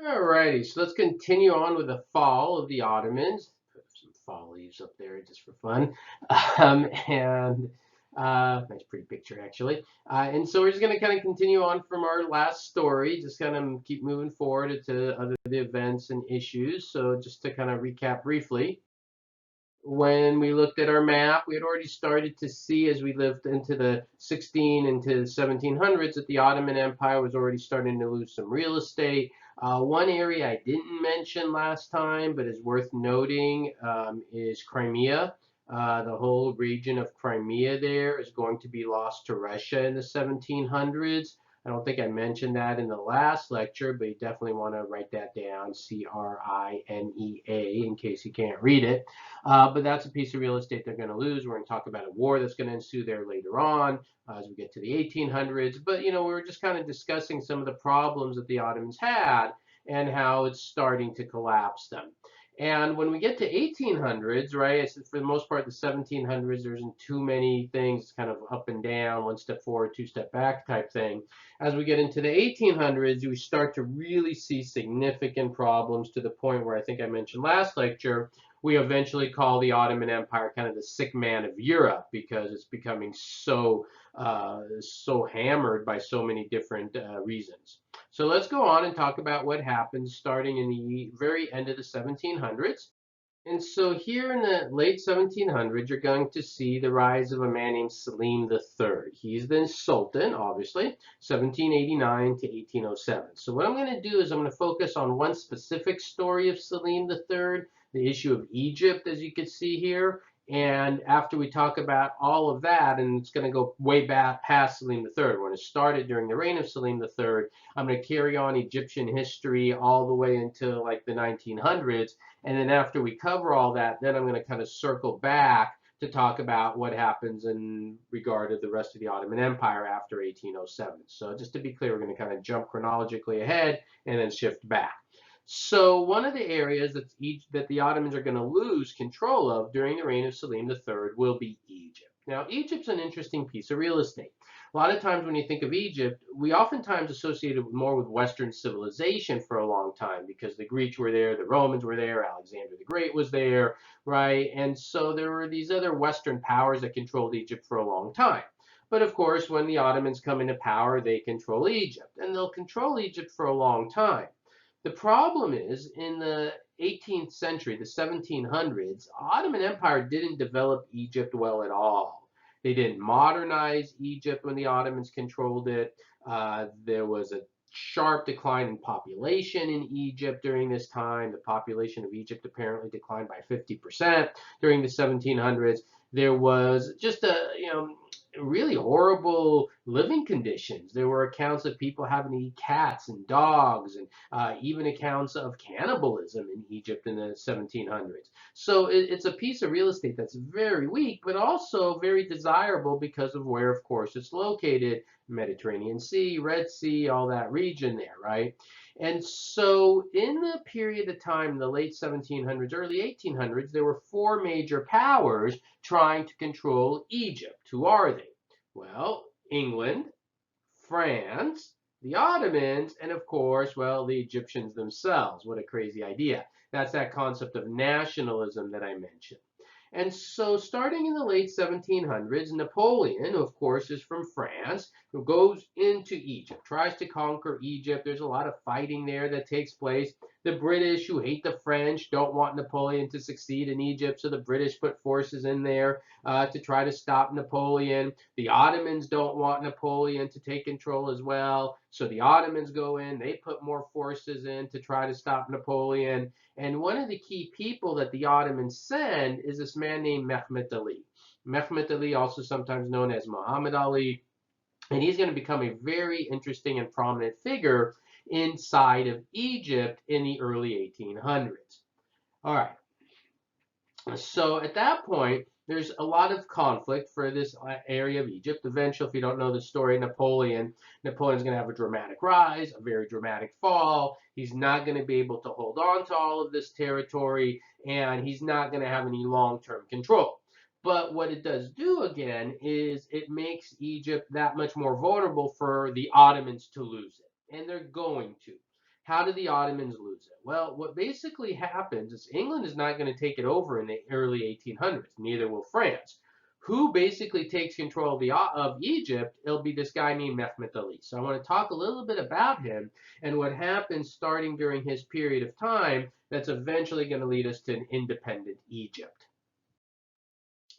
Alrighty, so let's continue on with the fall of the Ottomans. Put some fall leaves up there just for fun. And nice pretty picture actually. And so we're just going to kind of continue on from our last story, just kind of keep moving forward into other the events and issues. So just to kind of recap briefly, when we looked at our map, we had already started to see as we lived into the 16 into the 1700s that the Ottoman Empire was already starting to lose some real estate. One area I didn't mention last time, but is worth noting, is Crimea. The whole region of Crimea there is going to be lost to Russia in the 1700s. I don't think I mentioned that in the last lecture, but you definitely want to write that down, Crimea, in case you can't read it. But that's a piece of real estate they're going to lose. We're going to talk about a war that's going to ensue there later on as we get to the 1800s. But, we were just kind of discussing some of the problems that the Ottomans had and how it's starting to collapse them. And when we get to 1800s, right, it's for the most part, the 1700s, there isn't too many things, kind of up and down, one step forward, two step back type thing. As we get into the 1800s, we start to really see significant problems to the point where I think I mentioned last lecture, we eventually call the Ottoman Empire kind of the sick man of Europe because it's becoming so hammered by so many different reasons. So let's go on and talk about what happens starting in the very end of the 1700s. And so here in the late 1700s, you're going to see the rise of a man named Selim III. He's the Sultan, obviously, 1789 to 1807. So what I'm going to do is I'm going to focus on one specific story of Selim III, the issue of Egypt, as you can see here. And after we talk about all of that, and it's going to go way back past Selim III, when it started during the reign of Selim III, I'm going to carry on Egyptian history all the way until like the 1900s. And then after we cover all that, then I'm going to kind of circle back to talk about what happens in regard to the rest of the Ottoman Empire after 1807. So just to be clear, we're going to kind of jump chronologically ahead and then shift back. So one of the areas that the Ottomans are going to lose control of during the reign of Selim III will be Egypt. Now, Egypt's an interesting piece of real estate. A lot of times when you think of Egypt, we oftentimes associate it more with Western civilization for a long time because the Greeks were there, the Romans were there, Alexander the Great was there, right? And so there were these other Western powers that controlled Egypt for a long time. But of course, when the Ottomans come into power, they control Egypt, and they'll control Egypt for a long time. The problem is in the 18th century, the 1700s, Ottoman Empire didn't develop Egypt well at all. They didn't modernize Egypt when the Ottomans controlled it. There was a sharp decline in population in Egypt during this time. The population of Egypt apparently declined by 50% during the 1700s. There was just really horrible living conditions. There were accounts of people having to eat cats and dogs, and even accounts of cannibalism in Egypt in the 1700s. So it's a piece of real estate that's very weak, but also very desirable because of where, of course, it's located. Mediterranean Sea, Red Sea, all that region there, right? And so in the period of time, the late 1700s, early 1800s, there were four major powers trying to control Egypt. Who are they? Well, England, France, the Ottomans, and of course, well, the Egyptians themselves. What a crazy idea. That's that concept of nationalism that I mentioned. And so starting in the late 1700s, Napoleon, who of course is from France, who goes into Egypt, tries to conquer Egypt. There's a lot of fighting there that takes place. The British, who hate the French, don't want Napoleon to succeed in Egypt, so the British put forces in there to try to stop Napoleon. The Ottomans don't want Napoleon to take control as well, so the Ottomans go in. They put more forces in to try to stop Napoleon. And one of the key people that the Ottomans send is this man named Mehmed Ali. Mehmed Ali, also sometimes known as Muhammad Ali, and he's going to become a very interesting and prominent figure inside of Egypt in the early 1800s. All right, so at that point, there's a lot of conflict for this area of Egypt. Eventually, if you don't know the story, Napoleon's going to have a dramatic rise, a very dramatic fall. He's not going to be able to hold on to all of this territory, and he's not going to have any long-term control. But what it does do again is it makes Egypt that much more vulnerable for the Ottomans to lose it, and they're going to. How did the Ottomans lose it? Well, what basically happens is England is not going to take it over in the early 1800s. Neither will France. Who basically takes control of Egypt? It'll be this guy named Mehmed Ali. So I want to talk a little bit about him and what happens starting during his period of time that's eventually going to lead us to an independent Egypt.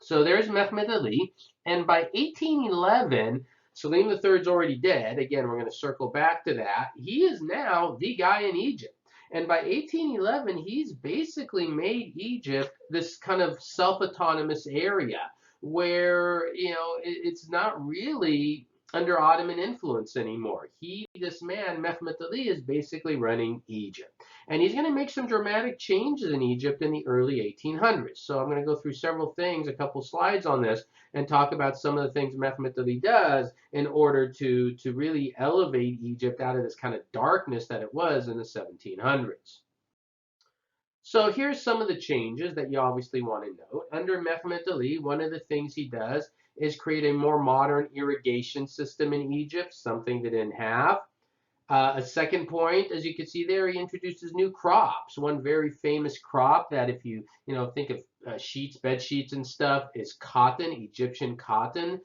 So there's Mehmed Ali, and by 1811, Salim III's already dead. Again, we're going to circle back to that. He is now the guy in Egypt. And by 1811, he's basically made Egypt this kind of self-autonomous area where, it's not really under Ottoman influence anymore. This man, Mehmet Ali, is basically running Egypt. And he's going to make some dramatic changes in Egypt in the early 1800s. So I'm going to go through several things, a couple slides on this, and talk about some of the things Mehmet Ali does in order to really elevate Egypt out of this kind of darkness that it was in the 1700s. So here's some of the changes that you obviously want to note. Under Mehmet Ali, one of the things he does is create a more modern irrigation system in Egypt, something they didn't have. A second point, as you can see there, he introduces new crops. One very famous crop that if you think of sheets, bed sheets and stuff, is cotton, Egyptian cotton.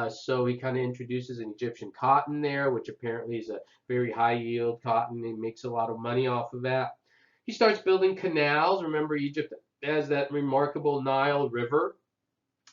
So he kind of introduces an Egyptian cotton there, which apparently is a very high yield cotton. He makes a lot of money off of that. He starts building canals. Remember, Egypt has that remarkable Nile River.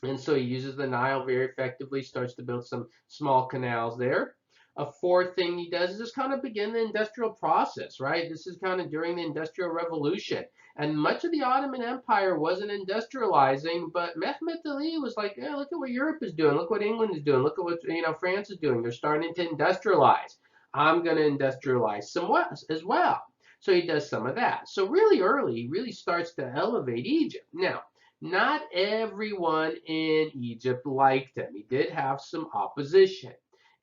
And so he uses the Nile very effectively, starts to build some small canals there. A fourth thing he does is just kind of begin the industrial process, right? This is kind of during the Industrial Revolution. And much of the Ottoman Empire wasn't industrializing, but Mehmet Ali was like, yeah, look at what Europe is doing. Look what England is doing. Look at what France is doing. They're starting to industrialize. I'm going to industrialize somewhat as well. So he does some of that. So really early, he really starts to elevate Egypt. Now, not everyone in Egypt liked him. He did have some opposition.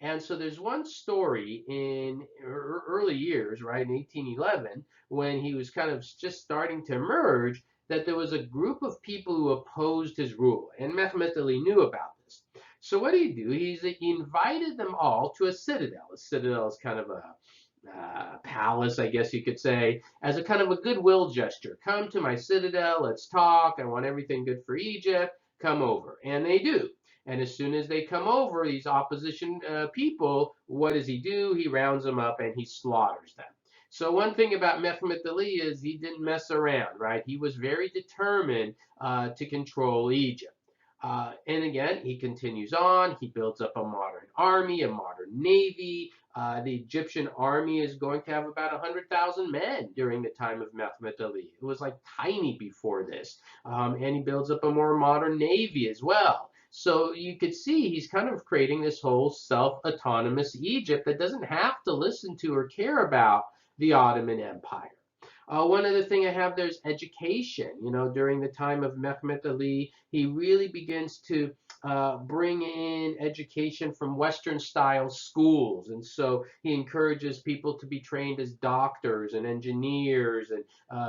And so there's one story in early years, right, in 1811, when he was kind of just starting to emerge, that there was a group of people who opposed his rule. And Mehmet Ali knew about this. So what did he do? He invited them all to a citadel. A citadel is kind of a palace, I guess you could say, as a kind of a goodwill gesture. Come to my citadel, let's talk. I want everything good for Egypt. Come over. And they do. And as soon as they come over, these opposition people, what does he do? He rounds them up and he slaughters them. So one thing about Mehmet Ali is he didn't mess around, right? He was very determined to control Egypt. And again, he continues on. He builds up a modern army, a modern navy. The Egyptian army is going to have about 100,000 men during the time of Mehmet Ali. It was like tiny before this. And he builds up a more modern navy as well. So you could see he's kind of creating this whole self-autonomous Egypt that doesn't have to listen to or care about the Ottoman Empire. One other thing I have there is education. During the time of Mehmet Ali, he really begins to bring in education from Western style schools. And so he encourages people to be trained as doctors and engineers and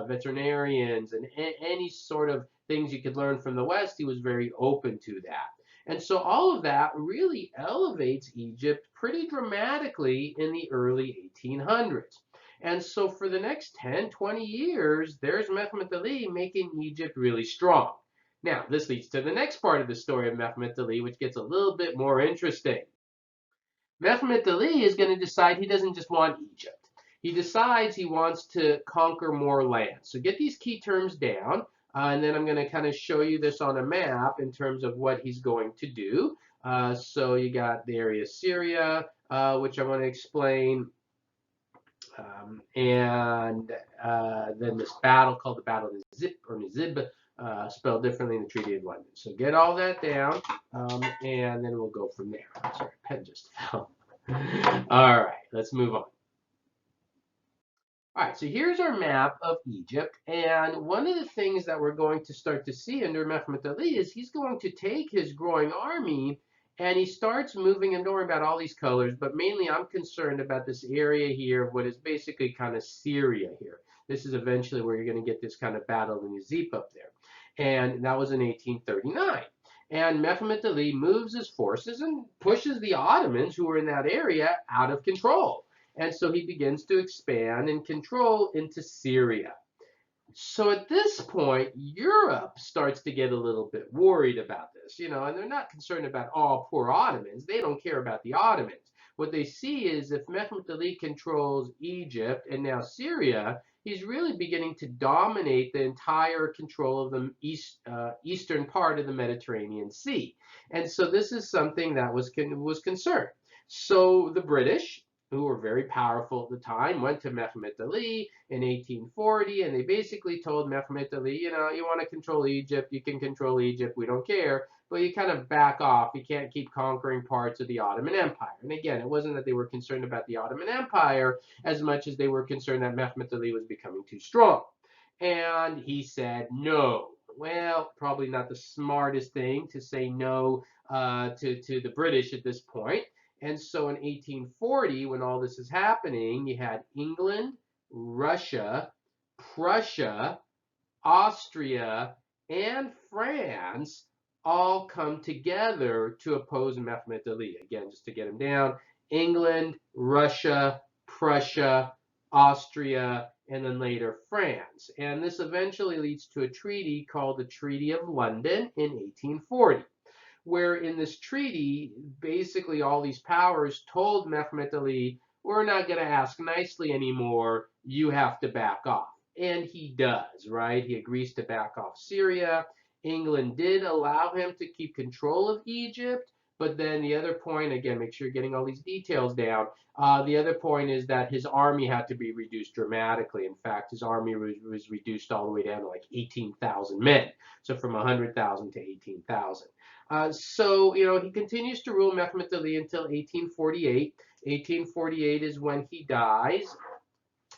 veterinarians and any sort of things you could learn from the West. He was very open to that. And so all of that really elevates Egypt pretty dramatically in the early 1800s. And so for the next 10, 20 years, there's Mehmet Ali making Egypt really strong. Now, this leads to the next part of the story of Mehmet Ali, which gets a little bit more interesting. Mehmet Ali is going to decide he doesn't just want Egypt. He decides he wants to conquer more land. So get these key terms down, and then I'm going to kind of show you this on a map in terms of what he's going to do. So you got the area of Syria, which I want to explain. And then this battle called the Battle of Nizib, spelled differently in the Treaty of London. So get all that down, and then we'll go from there. Sorry, pen just fell. All right, let's move on. All right, so here's our map of Egypt, and one of the things that we're going to start to see under Mehmet Ali is he's going to take his growing army and he starts moving, and don't worry about all these colors, but mainly I'm concerned about this area here, what is basically kind of Syria here. This is eventually where you're going to get this kind of battle in Yazip up there. And that was in 1839. And Mehmet Ali moves his forces and pushes the Ottomans who were in that area out of control. And so he begins to expand and control into Syria. So at this point, Europe starts to get a little bit worried about this, and they're not concerned about all poor Ottomans. They don't care about the Ottomans. What they see is if Mehmed Ali controls Egypt and now Syria, he's really beginning to dominate the entire control of the eastern part of the Mediterranean Sea. And so this is something that was concerned. So the British, who were very powerful at the time, went to Mehmed Ali in 1840, and they basically told Mehmed Ali, you want to control Egypt, you can control Egypt, we don't care, but you kind of back off. You can't keep conquering parts of the Ottoman Empire. And again, it wasn't that they were concerned about the Ottoman Empire as much as they were concerned that Mehmed Ali was becoming too strong. And he said no. Well, probably not the smartest thing to say no to the British at this point. And so in 1840, when all this is happening, you had England, Russia, Prussia, Austria, and France all come together to oppose Mehmed Ali. Again, just to get him down, England, Russia, Prussia, Austria, and then later France. And this eventually leads to a treaty called the Treaty of London in 1840, where in this treaty, basically all these powers told Mehmed Ali, we're not going to ask nicely anymore, you have to back off. And he does, right? He agrees to back off Syria. England did allow him to keep control of Egypt, but then the other point, again, make sure you're getting all these details down. The other point is that his army had to be reduced dramatically. In fact, his army was reduced all the way down to like 18,000 men. So from 100,000 to 18,000. So, he continues to rule Mehmed Ali until 1848. 1848 is when he dies.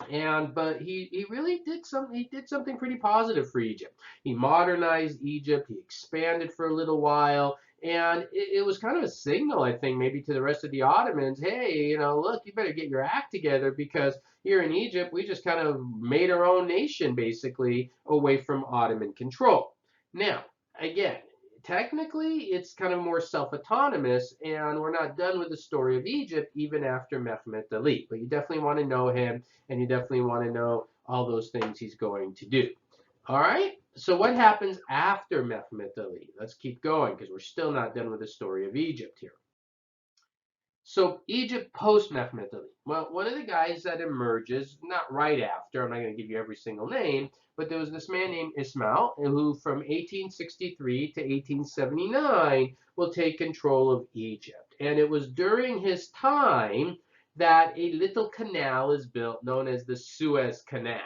But he really did something pretty positive for Egypt. He modernized Egypt, he expanded for a little while, and it was kind of a signal, I think, maybe to the rest of the Ottomans, hey, look, you better get your act together because here in Egypt, we just kind of made our own nation, basically, away from Ottoman control. Now, again, technically, it's kind of more self-autonomous, and we're not done with the story of Egypt even after Mehmed Ali. But you definitely want to know him, and you definitely want to know all those things he's going to do. All right? So what happens after Mehmed Ali? Let's keep going because we're still not done with the story of Egypt here. So Egypt post Mehmed Ali. Well, one of the guys that emerges, not right after, I'm not going to give you every single name, but there was this man named Ismail who from 1863 to 1879 will take control of Egypt. And it was during his time that a little canal is built known as the Suez Canal.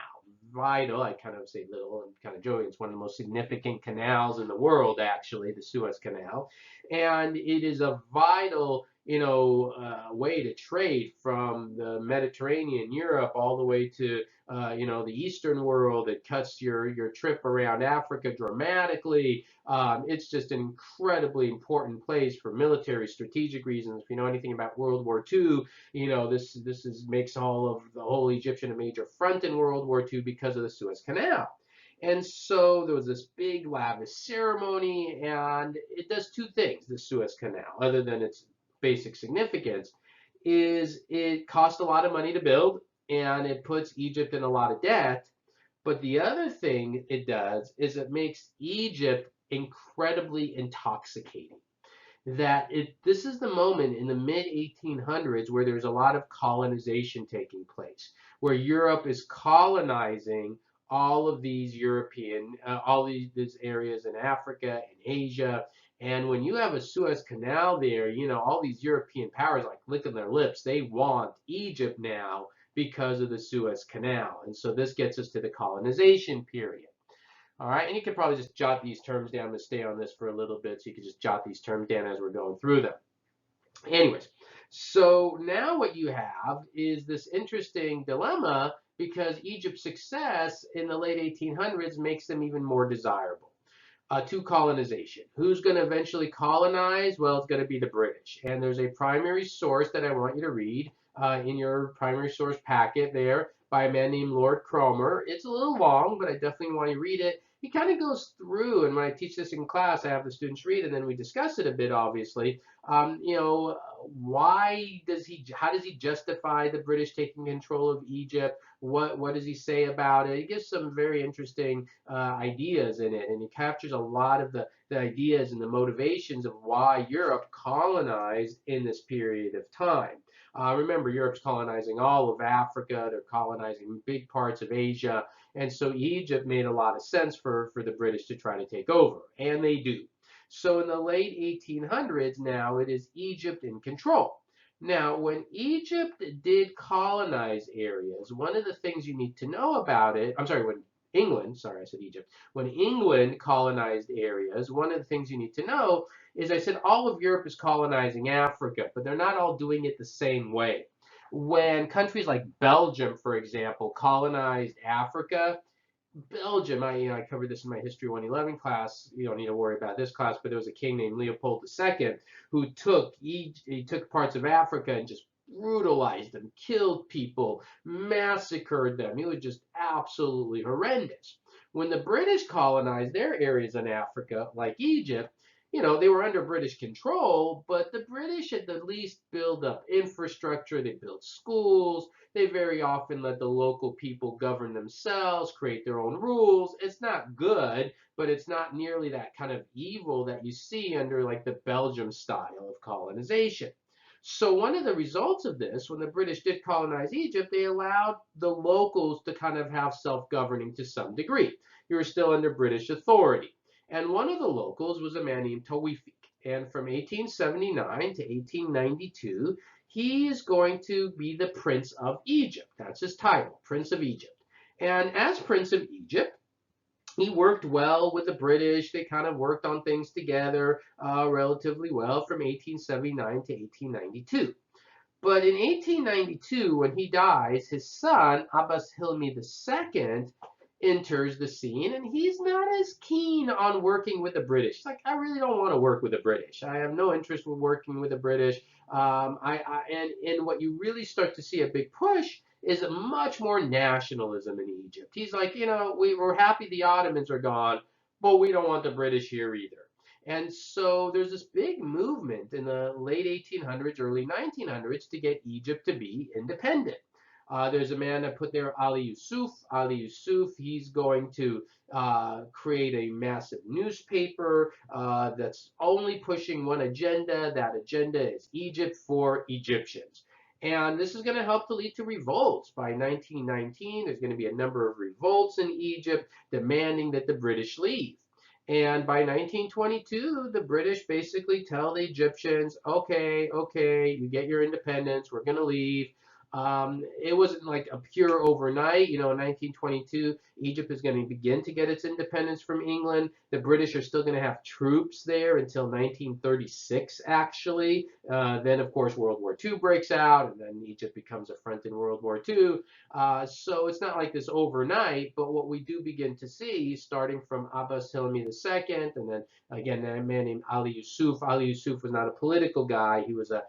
Vital, I kind of say little, I'm kind of joking, it's one of the most significant canals in the world, actually, the Suez Canal. And it is a vital way to trade from the Mediterranean, Europe, all the way to, the Eastern world. It cuts your trip around Africa dramatically. It's just an incredibly important place for military strategic reasons. If you know anything about World War II, makes all of the whole Egyptian a major front in World War II because of the Suez Canal. And so there was this big lavish ceremony, and it does two things, the Suez Canal, other than its basic significance, is it cost a lot of money to build, and it puts Egypt in a lot of debt. But the other thing it does is it makes Egypt incredibly intoxicating. This is the moment in the mid 1800s where there's a lot of colonization taking place, where Europe is colonizing all of these all these areas in Africa and Asia. And when you have a Suez Canal there, all these European powers like licking their lips. They want Egypt now because of the Suez Canal. And so this gets us to the colonization period. All right, and you could probably just jot these terms down to stay on this for a little bit, so you could just jot these terms down as we're going through them. Anyways, so now what you have is this interesting dilemma because Egypt's success in the late 1800s makes them even more desirable to colonization. Who's going to eventually colonize? Well, it's going to be the British. And there's a primary source that I want you to read in your primary source packet there by a man named Lord Cromer. It's a little long, but I definitely want you to read it. he kind of goes through, and when I teach this in class, I have the students read, and then we discuss it a bit, obviously. Why does how does he justify the British taking control of Egypt? What does he say about it? He gives some very interesting ideas in it, and he captures a lot of the ideas and the motivations of why Europe colonized in this period of time. Remember, Europe's colonizing all of Africa, they're colonizing big parts of Asia, and so Egypt made a lot of sense for the British to try to take over, and they do. So in the late 1800s, now it is Egypt in control. Now, when Egypt did colonize areas, one of the things you need to know about it, I'm sorry, when England, sorry, I said Egypt, when England colonized areas, one of the things you need to know is I said all of Europe is colonizing Africa, but they're not all doing it the same way. When countries like Belgium, for example, colonized Africa, Belgium, I covered this in my History 111 class. You don't need to worry about this class, but there was a king named Leopold II who he took parts of Africa and just brutalized them, killed people, massacred them. He was just absolutely horrendous. When the British colonized their areas in Africa, like Egypt, they were under British control, but the British at the least build up infrastructure. They built schools. They very often let the local people govern themselves, create their own rules. It's not good, but it's not nearly that kind of evil that you see under like the Belgium style of colonization. So one of the results of this, when the British did colonize Egypt, they allowed the locals to kind of have self-governing to some degree. You were still under British authority. And one of the locals was a man named Tawfiq. And from 1879 to 1892, he is going to be the Prince of Egypt. That's his title, Prince of Egypt. And as Prince of Egypt, he worked well with the British. They kind of worked on things together relatively well from 1879 to 1892. But in 1892, when he dies, his son, Abbas Hilmi II, enters the scene, and he's not as keen on working with the British. He's like, I really don't want to work with the British. I have no interest in working with the British. And what you really start to see a big push is much more nationalism in Egypt. He's like, we're happy the Ottomans are gone, but we don't want the British here either. And so there's this big movement in the late 1800s, early 1900s to get Egypt to be independent. There's a man that put there, Ali Yusuf. Ali Yusuf, he's going to create a massive newspaper that's only pushing one agenda. That agenda is Egypt for Egyptians. And this is going to help to lead to revolts. By 1919, there's going to be a number of revolts in Egypt demanding that the British leave. And by 1922, the British basically tell the Egyptians, okay, you get your independence, we're going to leave. It wasn't like a pure overnight. In 1922, Egypt is going to begin to get its independence from England. The British are still going to have troops there until 1936, actually. Then, of course, World War II breaks out, and then Egypt becomes a front in World War II. So it's not like this overnight, but what we do begin to see, starting from Abbas Hilmi II, and then, again, a man named Ali Yusuf. Ali Yusuf was not a political guy. He was a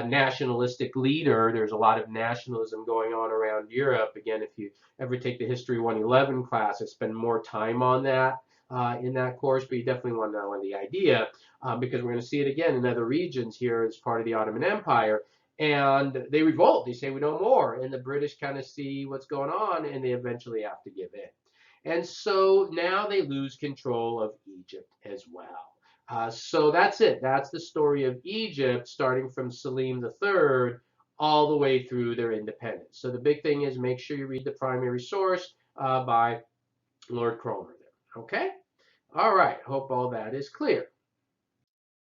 nationalistic leader. There's a lot of nationalism going on around Europe. Again, if you ever take the History 111 class, I spend more time on that in that course, but you definitely want to know the idea because we're going to see it again in other regions here as part of the Ottoman Empire. And they revolt. They say we know more. And the British kind of see what's going on, and they eventually have to give in. And so now they lose control of Egypt as well. So that's it. That's the story of Egypt, starting from Selim III all the way through their independence. So the big thing is make sure you read the primary source by Lord Cromer there. Okay? All right. Hope all that is clear.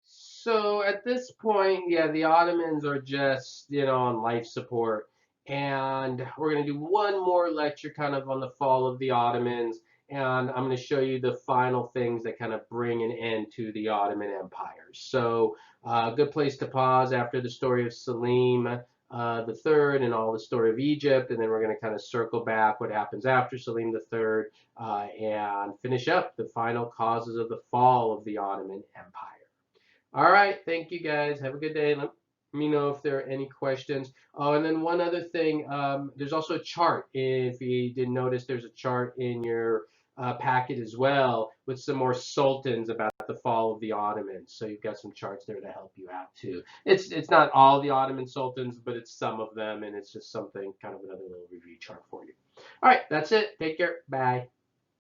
So at this point, yeah, the Ottomans are just, on life support. And we're going to do one more lecture kind of on the fall of the Ottomans. And I'm going to show you the final things that kind of bring an end to the Ottoman Empire. So a good place to pause after the story of Selim the Third and all the story of Egypt. And then we're going to kind of circle back what happens after Selim the Third and finish up the final causes of the fall of the Ottoman Empire. All right. Thank you, guys. Have a good day. Let me know if there are any questions. Oh, and then one other thing. There's also a chart. If you didn't notice, there's a chart in your packet as well with some more sultans about the fall of the Ottomans. So you've got some charts there to help you out too. It's not all the Ottoman sultans, but it's some of them, and it's just something kind of another little review chart for you. All right, that's it. Take care. Bye.